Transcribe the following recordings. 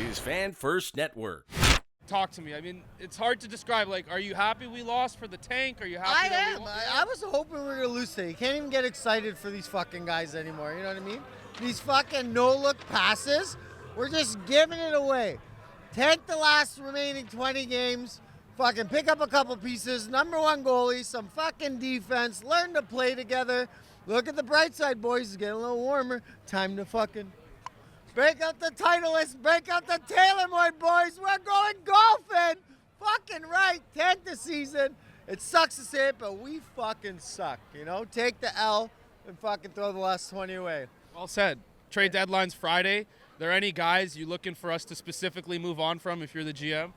Leafs Fan First Network. Talk to me. I mean, it's hard to describe. Like, are you happy we lost for the tank? Are you happy I am. I was hoping we were going to lose today. You can't even get excited for these fucking guys anymore. You know what I mean? These fucking no-look passes, we're just giving it away. Tank the last remaining 20 games. Fucking pick up a couple pieces. Number one goalie, some fucking defense. Learn to play together. Look at the bright side, boys. It's getting a little warmer. Time to fucking break out the Titleist. Break out the TaylorMade, boys. We're going golfing. Fucking right. 10th this season. It sucks to say it, but we fucking suck. You know, take the L and fucking throw the last 20 away. Well said. Trade deadline's Friday. There any guys you looking for us to specifically move on from if you're the GM?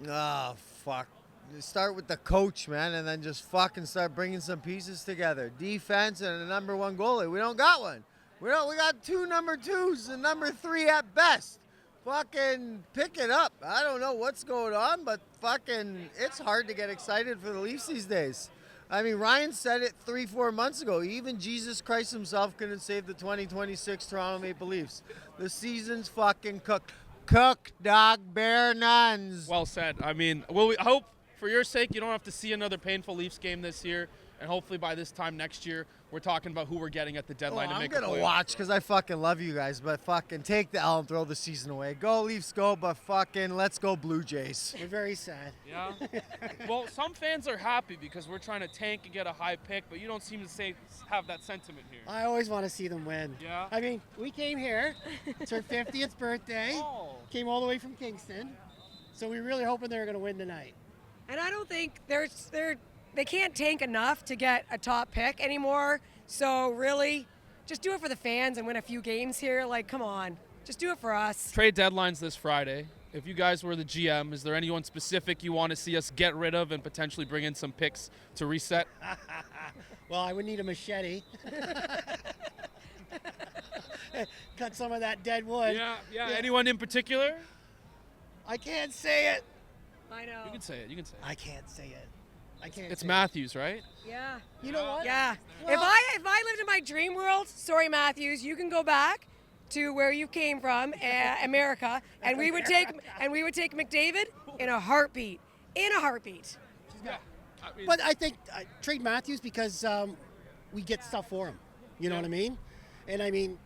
Oh, fuck. You start with the coach, man, and then just fucking start bringing some pieces together. Defense and a number one goalie. We don't got one. We got two number twos and number three at best. Fucking pick it up. I don't know what's going on, but fucking it's hard to get excited for the Leafs these days. I mean, Ryan said it 3-4 months ago. Even Jesus Christ himself couldn't save the 2026 Toronto Maple Leafs. The season's fucking cooked. Cook, dog, bear nuns. Well said. I mean, well, we hope for your sake you don't have to see another painful Leafs game this year, and hopefully by this time next year we're talking about who we're getting at the deadline to make a playoff. I'm gonna watch because I fucking love you guys, but fucking take the L and throw the season away. Go Leafs, go, but fucking let's go Blue Jays. We're very sad. Yeah. Well, some fans are happy because we're trying to tank and get a high pick, but you don't seem to have that sentiment here. I always want to see them win. Yeah. I mean, we came here. It's our 50th birthday. Oh. Came all the way from Kingston. So we're really hoping they're going to win tonight. And I don't think they can't tank enough to get a top pick anymore. So really, just do it for the fans and win a few games here. Like, come on, just do it for us. Trade deadline's this Friday. If you guys were the GM, is there anyone specific you want to see us get rid of and potentially bring in some picks to reset? Well, I would need a machete. Cut some of that dead wood. Yeah. Anyone in particular? I can't say it. I know. You can say it. I can't say it. I can't. It's say Matthews, right? Yeah. You know what? Yeah. Well, if I lived in my dream world, sorry Matthews, you can go back to where you came from, America, and we would take McDavid in a heartbeat. In a heartbeat. Yeah. But I think trade Matthews because we get stuff for him. You know what I mean? And I mean,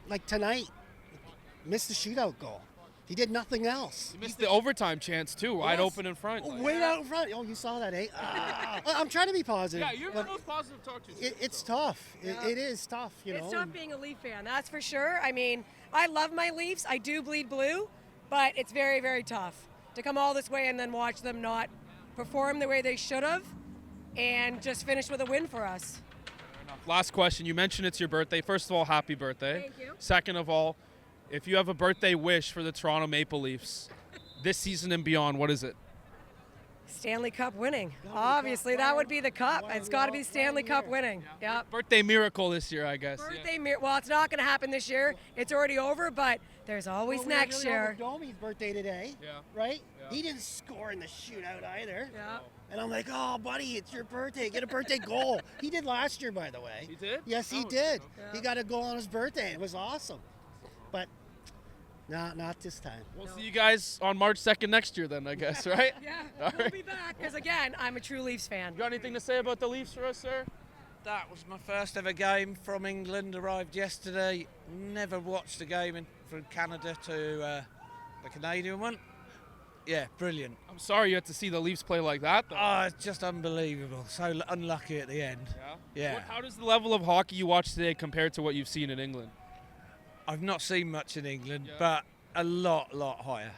like tonight, missed the shootout goal. He did nothing else. You missed the overtime chance, too, wide open in front. Way out in front. Oh, you saw that, eh? I'm trying to be positive. Yeah, you're the most positive talk to. It's tough. It is tough, you know. It's tough being a Leaf fan, that's for sure. I mean, I love my Leafs. I do bleed blue, but it's very, very tough to come all this way and then watch them not perform the way they should have and just finish with a win for us. Last question. You mentioned it's your birthday. First of all, happy birthday. Thank you. Second of all, if you have a birthday wish for the Toronto Maple Leafs this season and beyond, what is it? Stanley Cup winning. Obviously, that would be the cup. It's got to be Stanley Cup winning. Yeah. Birthday miracle this year, I guess. Well, it's not going to happen this year. It's already over, but there's always next year. Domi's birthday today. Yeah. Right? Yeah. He didn't score in the shootout either. Yeah. And I'm like, oh, buddy, it's your birthday. Get a birthday goal. He did last year, by the way. He did? Yes, he Oh, did. Yeah. He got a goal on his birthday. It was awesome. But not this time. We'll see you guys on March 2nd next year then, I guess, right? Yeah, All we'll right. be back because, again, I'm a true Leafs fan. You got anything to say about the Leafs for us, sir? That was my first ever game from England, arrived yesterday. Never watched a game from Canada to the Canadian one. Yeah, brilliant. I'm sorry you had to see the Leafs play like that, though. Oh, it's just unbelievable. So unlucky at the end. Yeah. How does the level of hockey you watch today compare to what you've seen in England? I've not seen much in England, but a lot higher.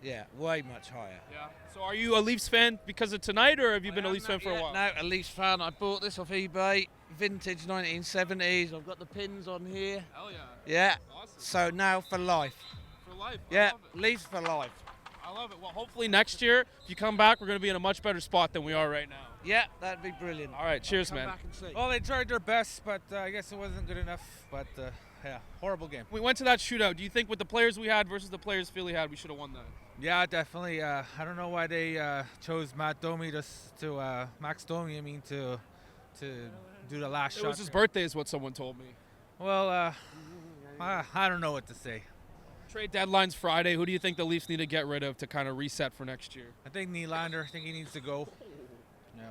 Yeah, way much higher. Yeah. So are you a Leafs fan because of tonight, or have you been a Leafs fan for a while? No, a Leafs fan. I bought this off eBay, vintage 1970s. I've got the pins on here. Hell yeah. Yeah. Awesome. So now for life. For life. Yeah, Leafs for life. I love it. Well, hopefully next year, if you come back, we're going to be in a much better spot than we are right now. Yeah, that'd be brilliant. All right, cheers, Come man. back and see. Well, they tried their best, but I guess it wasn't good enough. But yeah, horrible game. We went to that shootout. Do you think with the players we had versus the players Philly had, we should have won that? Yeah, definitely. I don't know why they chose Max Domi to do the last shot. It was his birthday, is what someone told me. Well, I don't know what to say. Trade deadline's Friday. Who do you think the Leafs need to get rid of to kind of reset for next year? I think Nylander. I think he needs to go. Yeah.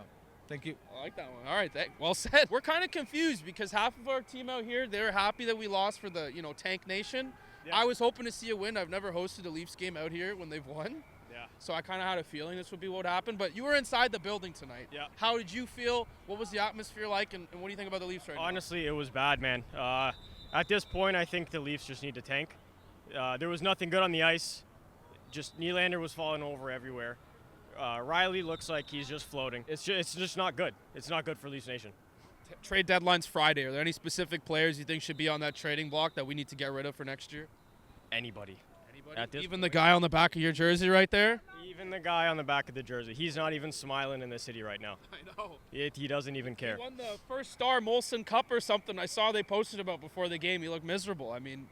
Thank you. I like that one. All right, well said. We're kind of confused because half of our team out here, they're happy that we lost for the, Tank Nation. Yeah. I was hoping to see a win. I've never hosted a Leafs game out here when they've won. Yeah. So I kind of had a feeling this would be what would happen. But you were inside the building tonight. Yeah. How did you feel? What was the atmosphere like? And what do you think about the Leafs right now? Honestly, it was bad, man. At this point, I think the Leafs just need to tank. There was nothing good on the ice. Just Nylander was falling over everywhere. Riley looks like he's just floating. It's just not good. It's not good for Leafs Nation. Trade deadline's Friday. Are there any specific players you think should be on that trading block that we need to get rid of for next year? Anybody? Even the guy on the back of your jersey right there? Even the guy on the back of the jersey. He's not even smiling in the city right now. I know. He doesn't even care. He won the first Star Molson Cup or something I saw they posted about before the game. He looked miserable. I mean,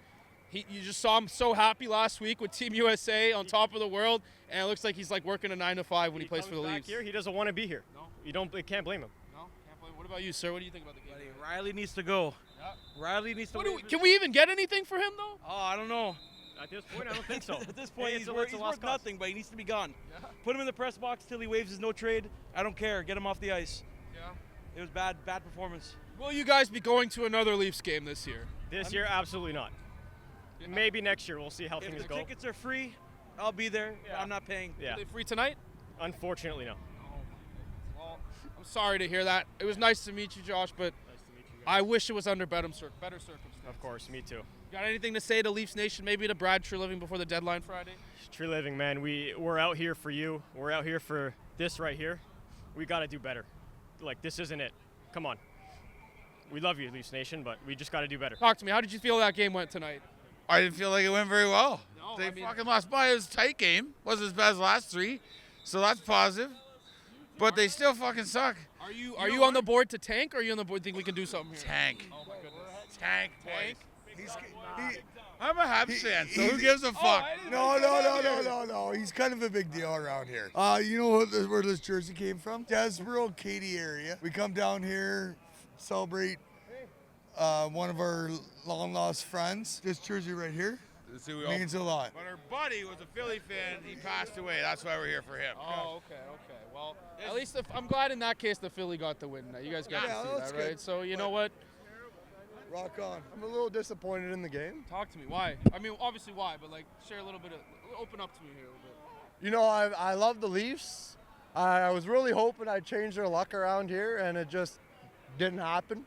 you just saw him so happy last week with Team USA on top of the world, and it looks like he's like working a 9 to 5 when he plays for the Leafs. Here, he doesn't want to be here. No. You can't blame him. No, can't blame him. What about you, sir? What do you think about the game? Riley needs to go. Yeah. Riley needs to. Can we even get anything for him though? Oh, I don't know. At this point, I don't think so. At this point, he's worth nothing, but he needs to be gone. Yeah. Put him in the press box till he waves his no trade. I don't care. Get him off the ice. Yeah. It was bad performance. Will you guys be going to another Leafs game this year? This year, absolutely not. Yeah. Maybe next year. We'll see how things go. If the tickets are free, I'll be there. Yeah. I'm not paying. Yeah. Are they free tonight? Unfortunately, no. Well, I'm sorry to hear that. It was nice to meet you, Josh, but I wish it was under better circumstances. Of course, me too. Got anything to say to Leafs Nation, maybe to Brad Treliving before the deadline Friday? Treliving, man, we're out here for you. We're out here for this right here. We got to do better. Like, this isn't it. Come on. We love you, Leafs Nation, but we just got to do better. Talk to me. How did you feel that game went tonight? I didn't feel like it went very well. No, they fucking lost by. It was a tight game. Wasn't as bad as the last three, so that's positive. But they still fucking suck. Are you on the board to tank, or are you on the board think we can do something here? Tank. Oh my goodness. Tank. I'm a Habs fan, so who gives a fuck? No. He's kind of a big deal around here. You know where this jersey came from? Desborough, Katy area. We come down here, celebrate one of our long-lost friends. This jersey right here means a lot. But our buddy was a Philly fan. He passed away. That's why we're here for him. Oh, okay. Well, at least I'm glad in that case the Philly got the win. You guys got to see that, right? Good. So you know what? Rock on. I'm a little disappointed in the game. Talk to me. Why? I mean, obviously why, but like share a little bit open up to me here a little bit. You know, I love the Leafs. I was really hoping I'd change their luck around here, and it just didn't happen.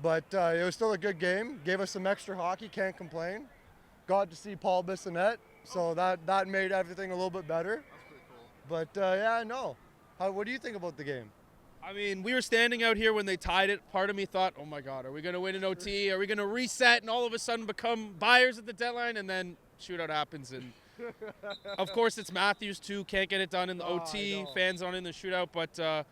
But it was still a good game. Gave us some extra hockey. Can't complain. Got to see Paul Bissonnette, so that made everything a little bit better. That's pretty cool. But yeah, no. What do you think about the game? I mean, we were standing out here when they tied it. Part of me thought, oh my God, are we going to win an OT? Are we going to reset and all of a sudden become buyers at the deadline? And then shootout happens. And of course, it's Matthews too. Can't get it done in the OT. Fans on in the shootout. But I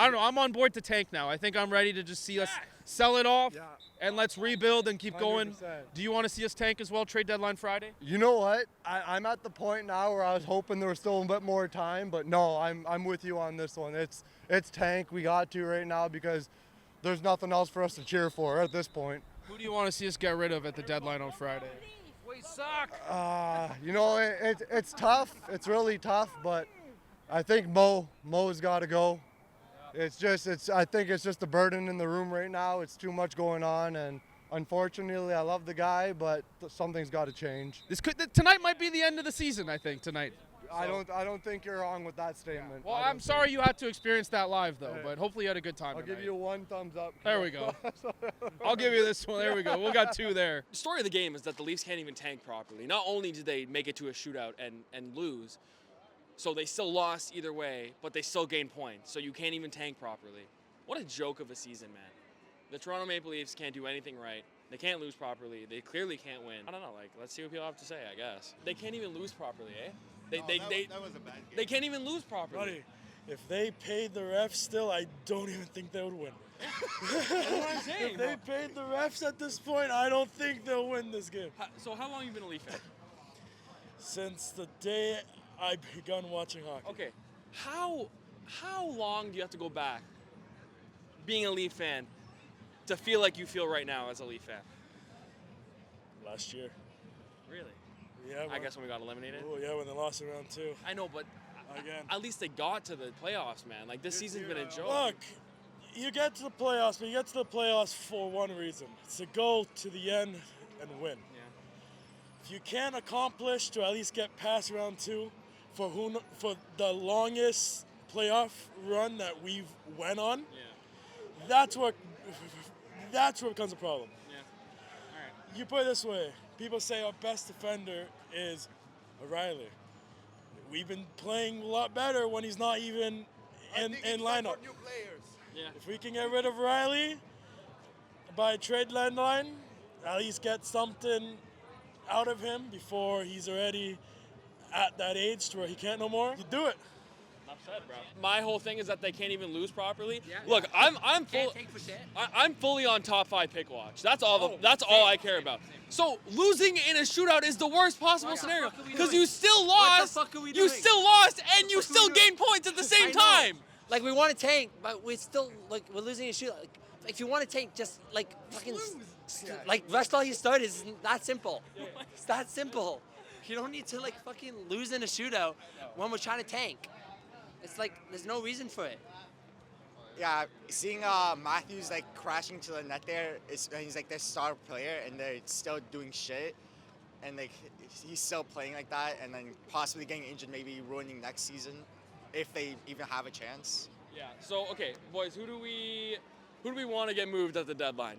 don't know. I'm on board to tank now. I think I'm ready to just see us sell it off and let's rebuild and keep 100%. Going. Do you want to see us tank as well, trade deadline Friday? You know what? I'm at the point now where I was hoping there was still a bit more time, but no, I'm with you on this one. It's tank. We got to right now because there's nothing else for us to cheer for at this point. Who do you want to see us get rid of at the deadline on Friday? We suck. You know, it's tough. It's really tough, but I think Mo's got to go. I think it's just a burden in the room right now. It's too much going on, and unfortunately, I love the guy, but something's got to change. Tonight might be the end of the season. I think tonight. So. I don't think you're wrong with that statement. Well, I'm sorry you had to experience that live though, but hopefully you had a good time. I'll give you one thumbs up. There we go. I'll give you this one. There we go. We got two there. The story of the game is that the Leafs can't even tank properly. Not only did they make it to a shootout and lose, so they still lost either way, but they still gained points. So you can't even tank properly. What a joke of a season, man. The Toronto Maple Leafs can't do anything right. They can't lose properly. They clearly can't win. I don't know. Let's see what people have to say, I guess. They can't even lose properly, eh? That was a bad game. They can't even lose properly. Buddy, if they paid the refs still, I don't even think they would win. That's what I'm saying. If they paid the refs at this point, I don't think they'll win this game. So how long have you been a Leaf fan? Since the day I begun watching hockey. Okay. How long do you have to go back being a Leaf fan to feel like you feel right now as a Leaf fan? Last year. Really? Yeah. I guess when we got eliminated. Oh yeah, when they lost in round 2. I know, but Again. at least they got to the playoffs, man. Like this season's been a joke. Look, you get to the playoffs, but you get to the playoffs for one reason. It's to go to the end and win. Yeah. If you can't accomplish to at least get past round 2 for the longest playoff run that we've went on, that's where it becomes a problem. Yeah. All right. You put it this way, people say our best defender is O'Reilly. We've been playing a lot better when he's not even in lineup. Yeah. If we can get rid of Riley by trade deadline, at least get something out of him before he's already at that age to where he can't no more, you do it. Enough said, bro. My whole thing is that they can't even lose properly. Yeah. Look, I'm fully on top 5 pick watch. That's all. That's all I care about. So losing in a shootout is the worst possible scenario because you still lost. What the fuck are we You doing? still lost, and you still gain points at the same time. Like we want to tank, but we're still like we're losing a shoot. Like, if you want to tank, just like fucking like rest all your starters. It's that simple. It's that simple. You don't need to like fucking lose in a shootout when we're trying to tank. It's like there's no reason for it. Yeah, seeing Matthews like crashing to the net there, he's like their star player, and they're still doing shit, and like he's still playing like that, and then possibly getting injured, maybe ruining next season, if they even have a chance. Yeah. So okay, boys, who do we want to get moved at the deadline?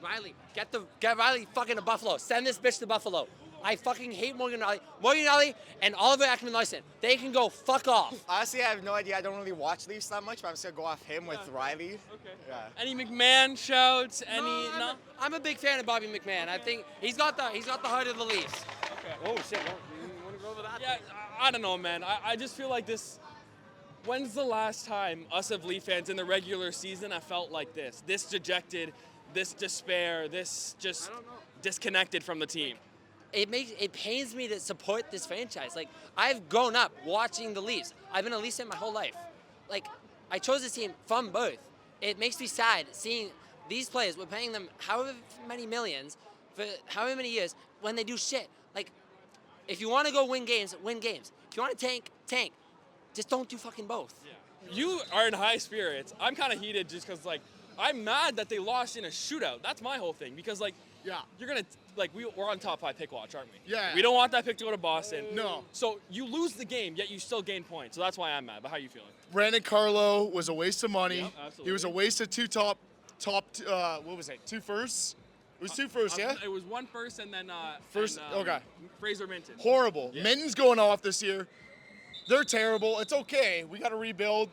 Riley, get Riley fucking to Buffalo. Send this bitch to Buffalo. I fucking hate Morgan Riley. Morgan Riley and Oliver Ekman-Larsson. They can go fuck off. Honestly, I have no idea. I don't really watch Leafs that much, but I'm just gonna go off him with Riley. Okay. Yeah. Any McMahon shouts? No. I'm a big fan of Bobby McMahon. I think he's got the heart of the Leafs. Okay. Oh shit! You want to go over that? Yeah, I don't know, man. I just feel like this. When's the last time us as Leaf fans in the regular season have felt like this? This dejected, this despair, this just disconnected from the team. It pains me to support this franchise. Like I've grown up watching the Leafs. I've been a Leafs fan my whole life. Like I chose this team from birth. It makes me sad seeing these players. We're paying them however many millions for however many years when they do shit. Like if you want to go win games, win games. If you want to tank. Just don't do fucking both. Yeah. You are in high spirits. I'm kind of heated just because, like, I'm mad that they lost in a shootout. That's my whole thing. Because, like, you're going to, like, we're on top 5 pick watch, aren't we? Yeah. We don't want that pick to go to Boston. No. So you lose the game, yet you still gain points. So that's why I'm mad. But how are you feeling? Brandon Carlo was a waste of money. Yep, absolutely. He was a waste of 2 top, what was it, 2 firsts? It was 2 firsts, yeah? It was 1 first and then okay. Fraser Minton. Horrible. Yeah. Minton's going off this year. They're terrible. It's okay. We got to rebuild.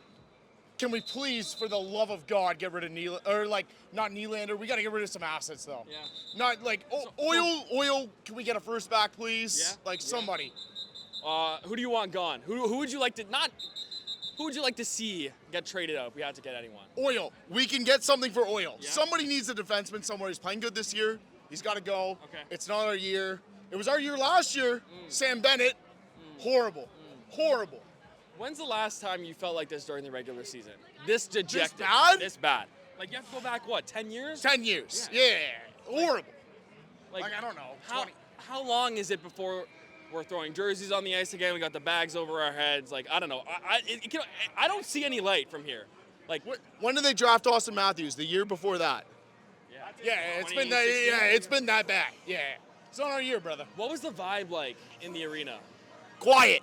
Can we please, for the love of God, get rid of not Nylander. We got to get rid of some assets, though. Yeah. Not like oil. Can we get a first back, please? Yeah. Somebody. Who do you want gone? Who would you like to Who would you like to see get traded out if we had to get anyone? Oil. We can get something for Oil. Yeah. Somebody needs a defenseman somewhere. He's playing good this year. He's got to go. Okay. It's not our year. It was our year last year. Sam Bennett. Horrible. Horrible. When's the last time you felt like this during the regular season? This dejected. This bad? This bad. Like, you have to go back, what, 10 years? 10 years. Yeah. Horrible. Like, I don't know. How long is it before we're throwing jerseys on the ice again? We got the bags over our heads. Like, I don't know. I don't see any light from here. Like, when did they draft Austin Matthews? The year before that. Yeah, it's been that. Yeah, it's been that bad. Yeah, it's not our year, brother. What was the vibe like in the arena? Quiet.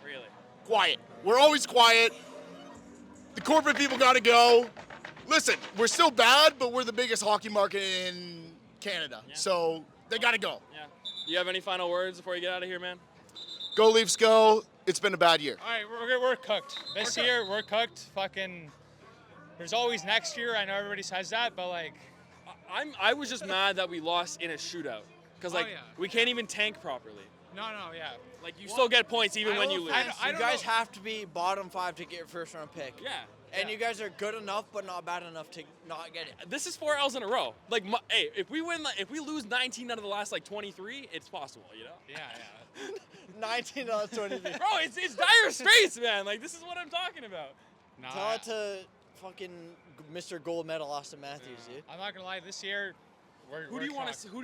Really? Quiet. We're always quiet. The corporate people got to go. Listen, we're still bad, but we're the biggest hockey market in Canada, so they got to go. Yeah. Do you have any final words before you get out of here, man? Go Leafs, go. It's been a bad year. All right, we're cooked. This year, we're cooked. Fucking, there's always next year. I know everybody says that, but like, I was just mad that we lost in a shootout because we can't even tank properly. No, yeah. Like you still get points even when you lose. You guys have to be bottom 5 to get your first round pick. Yeah. And you guys are good enough, but not bad enough to not get it. This is 4 L's in a row. Like, hey, if we lose 19 out of the last 23, it's possible, you know? Yeah. 19 out of 23. Bro, it's dire straits, man. Like, this is what I'm talking about. Nah, Tell it to fucking Mr. Gold Medal Austin Matthews, dude. I'm not gonna lie. This year, Who do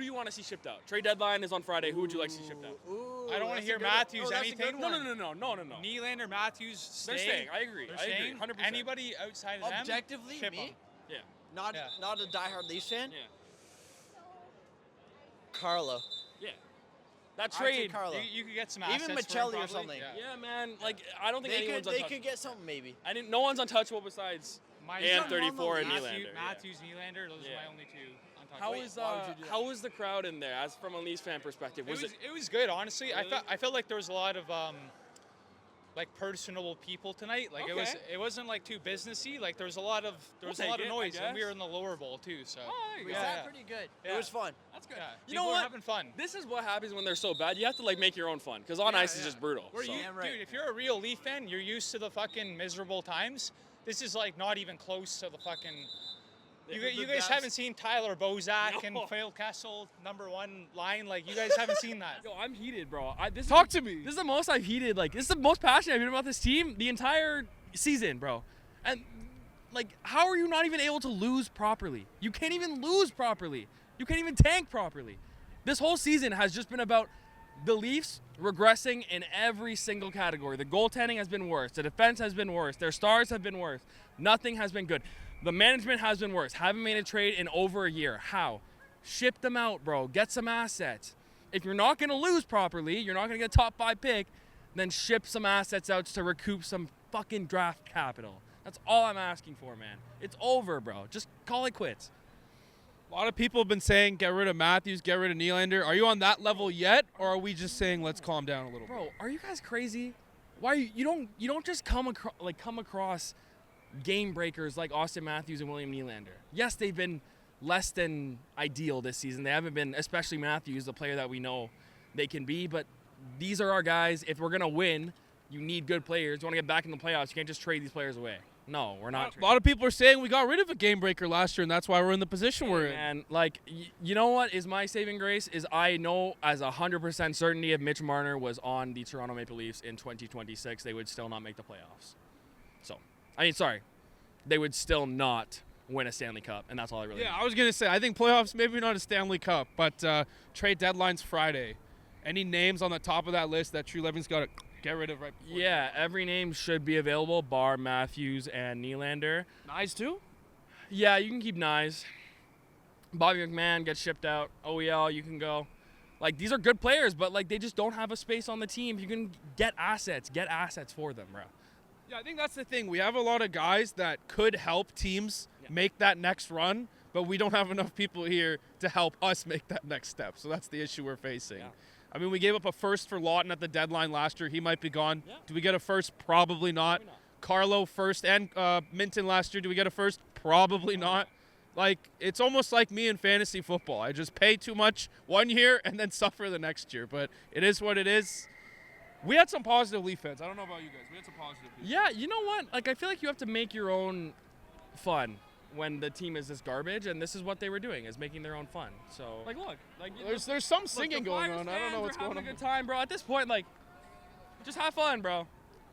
you want to see shipped out? Trade deadline is on Friday. Who would you like to see shipped out? I don't want to hear Matthews that's a good anything. one. No. Nylander, Matthews, stay. They're staying. I agree. They're I agree. staying. 100%. Anybody outside of them, Objectively, ship me? 'em. Yeah. Not a diehard Leafs fan. Yeah. Carlo. Yeah. That I'd say trade. Carlo. You could get some assets Even for him, Michelli or probably. something. Yeah, man. Like I don't think They anyone's could untouchable. get something maybe. No one's untouchable besides and 34 and Nylander. Matthews, Nylander. Those are my only two. How was the crowd in there? As from a Leafs fan perspective, It was good, honestly. Really? I felt like there was a lot of like personable people tonight. Like it wasn't like too businessy. Like there was a lot of noise, and we were in the lower bowl too. So We sat pretty good. Yeah. It was fun. That's good. Yeah, You people know were what? having fun. This is what happens when they're so bad. You have to like make your own fun because on ice is just brutal. Where so. you, dude, if you're a real Leaf fan, you're used to the fucking miserable times. This is like not even close to the fucking. You guys haven't seen Tyler Bozak and Phil Kessel #1 line. Like you guys haven't seen that. Yo, I'm heated, bro. Talk to me. This is the most I've heated. Like this is the most passionate I've been about this team the entire season, bro. And like, how are you not even able to lose properly? You can't even lose properly. You can't even tank properly. This whole season has just been about the Leafs regressing in every single category. The goaltending has been worse. The defense has been worse. Their stars have been worse. Nothing has been good. The management has been worse. Haven't made a trade in over a year. How? Ship them out, bro. Get some assets. If you're not going to lose properly, you're not going to get a top 5 pick, then ship some assets out to recoup some fucking draft capital. That's all I'm asking for, man. It's over, bro. Just call it quits. A lot of people have been saying get rid of Matthews, get rid of Nylander. Are you on that level yet, or are we just saying let's calm down a little bit? Bro, are you guys crazy? Why you don't just come across game breakers like Austin Matthews and William Nylander. Yes, they've been less than ideal this season. They haven't been, especially Matthews, the player that we know they can be, but these are our guys. If we're going to win, you need good players. You want to get back in the playoffs, you can't just trade these players away. No, we're not. A lot of people are saying we got rid of a game breaker last year, and that's why we're in the position we're in. And like, you know what is my saving grace is I know as 100% certainty if Mitch Marner was on the Toronto Maple Leafs in 2026, they would still not make the playoffs. So, they would still not win a Stanley Cup, and that's all I really I was going to say, I think playoffs, maybe not a Stanley Cup, but trade deadline's Friday. Any names on the top of that list that True Living's got to get rid of right before? Yeah, every name should be available, bar Matthews and Nylander. Nyes too? Yeah, you can keep Nyes. Bobby McMahon gets shipped out. OEL, you can go. Like, these are good players, but, like, they just don't have a space on the team. You can get assets for them, bro. Yeah, I think that's the thing. We have a lot of guys that could help teams make that next run, but we don't have enough people here to help us make that next step. So that's the issue we're facing. Yeah. I mean, we gave up a first for Lawton at the deadline last year. He might be gone. Yeah. Do we get a first? Probably not. Carlo first and Minton last year. Do we get a first? Probably not. Like, it's almost like me in fantasy football. I just pay too much one year and then suffer the next year. But it is what it is. We had some positive Leaf fans. I don't know about you guys. We had some positive people. Yeah, you know what? Like, I feel like you have to make your own fun when the team is this garbage, and this is what they were doing, is making their own fun. So, like, look. Like, there's some singing going on. I don't know what's going on. Having a good time, bro. At this point, like, just have fun, bro.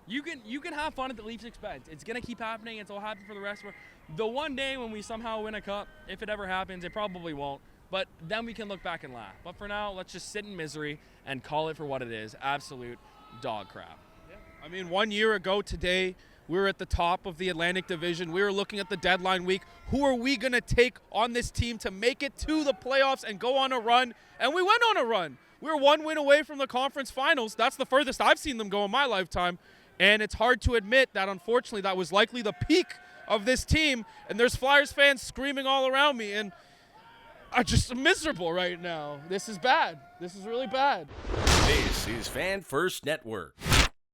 You can have fun at the Leafs' expense. It's going to keep happening. It's all happen for the rest of the one day when we somehow win a cup, if it ever happens, it probably won't. But then we can look back and laugh. But for now, let's just sit in misery and call it for what it is. Absolute dog crap. Yeah. I mean, 1 year ago today, we were at the top of the Atlantic Division. We were looking at the deadline week. Who are we going to take on this team to make it to the playoffs and go on a run? And we went on a run. We were 1 win away from the conference finals. That's the furthest I've seen them go in my lifetime. And it's hard to admit that, unfortunately, that was likely the peak of this team. And there's Flyers fans screaming all around me. And I'm just miserable right now. This is bad. This is really bad. This is Fan First Network.